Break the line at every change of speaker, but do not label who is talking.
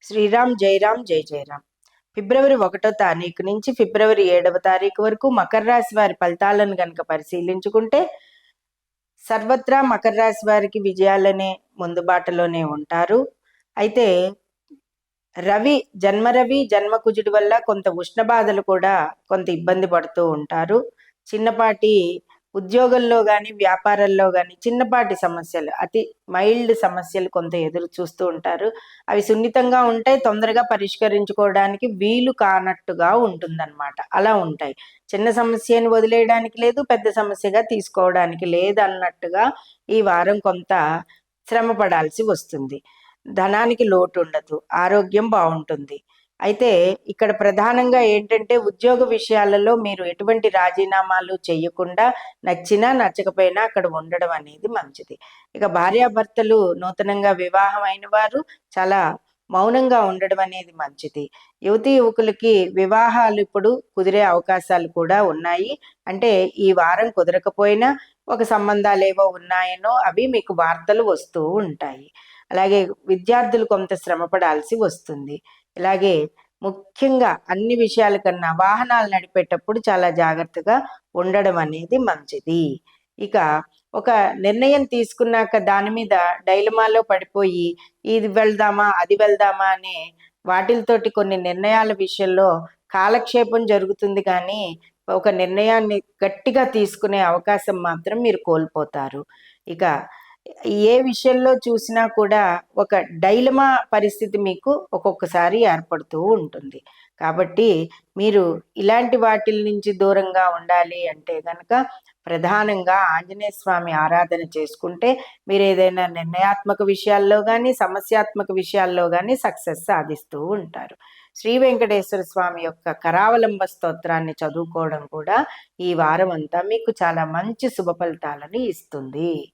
శ్రీరామ్ జయరామ్ జై జయరామ్. ఫిబ్రవరి 1వ తారీఖు నుంచి ఫిబ్రవరి 7వ తారీఖు వరకు మకర రాశి వారి ఫలితాలను గనక పరిశీలించుకుంటే సర్వత్రా మకర రాశి వారికి విజయాలనే ముందు బాటలోనే ఉంటారు. అయితే రవి జన్మ కుజుడి వల్ల కొంత ఉష్ణ బాధలు కూడా కొంత ఇబ్బంది పడుతూ ఉంటారు. చిన్నపాటి ఉద్యోగంలో కానీ వ్యాపారంలో కానీ చిన్నపాటి సమస్యలు, అతి మైల్డ్ సమస్యలు కొంత ఎదురు చూస్తూ ఉంటారు. అవి సున్నితంగా ఉంటాయి, తొందరగా పరిష్కరించుకోవడానికి వీలు కానట్టుగా ఉంటుందన్నమాట. అలా ఉంటాయి. చిన్న సమస్యను వదిలేయడానికి లేదు, పెద్ద సమస్యగా తీసుకోవడానికి లేదు అన్నట్టుగా ఈ వారం కొంత శ్రమ పడాల్సి వస్తుంది. ధనానికి లోటు ఉండదు, ఆరోగ్యం బాగుంటుంది. అయితే ఇక్కడ ప్రధానంగా ఏంటంటే ఉద్యోగ విషయాలలో మీరు ఎటువంటి రాజీనామాలు చేయకుండా నచ్చినా నచ్చకపోయినా అక్కడ ఉండడం అనేది మంచిది. ఇక భార్యాభర్తలు నూతనంగా వివాహం అయిన వారు చాలా మౌనంగా ఉండడం అనేది మంచిది. యువతీ యువకులకి వివాహాలు ఇప్పుడు కుదిరే అవకాశాలు కూడా ఉన్నాయి. అంటే ఈ వారం కుదరకపోయినా ఒక సంబంధాలు ఏవో ఉన్నాయనో అవి మీకు వార్తలు వస్తూ ఉంటాయి. అలాగే విద్యార్థులు కొంత శ్రమ పడాల్సి వస్తుంది. ఇలాగే ముఖ్యంగా అన్ని విషయాల కన్నా వాహనాలు నడిపేటప్పుడు చాలా జాగ్రత్తగా ఉండడం అనేది మంచిది. ఇక ఒక నిర్ణయం తీసుకున్నాక దాని మీద డైలమాలో పడిపోయి ఇది వెళ్దామా అది వెళ్దామా అనే వాటితోటి కొన్ని నిర్ణయాల విషయంలో కాలక్షేపం జరుగుతుంది, కానీ ఒక నిర్ణయాన్ని గట్టిగా తీసుకునే అవకాశం మాత్రం మీరు కోల్పోతారు. ఇక ఏ విషయంలో చూసినా కూడా ఒక డైలమా పరిస్థితి మీకు ఒక్కొక్కసారి ఏర్పడుతూ ఉంటుంది. కాబట్టి మీరు ఇలాంటి వాటి నుంచి దూరంగా ఉండాలి అంటే కనుక ప్రధానంగా ఆంజనేయ స్వామి ఆరాధన చేసుకుంటే మీరు ఏదైనా నిర్ణయాత్మక విషయాల్లో కానీ సమస్యాత్మక విషయాల్లో కానీ సక్సెస్ సాధిస్తూ ఉంటారు. శ్రీ వెంకటేశ్వర స్వామి యొక్క కరావలంబ స్తోత్రాన్ని చదువుకోవడం కూడా ఈ వారం అంతా మీకు చాలా మంచి శుభ ఫలితాలను ఇస్తుంది.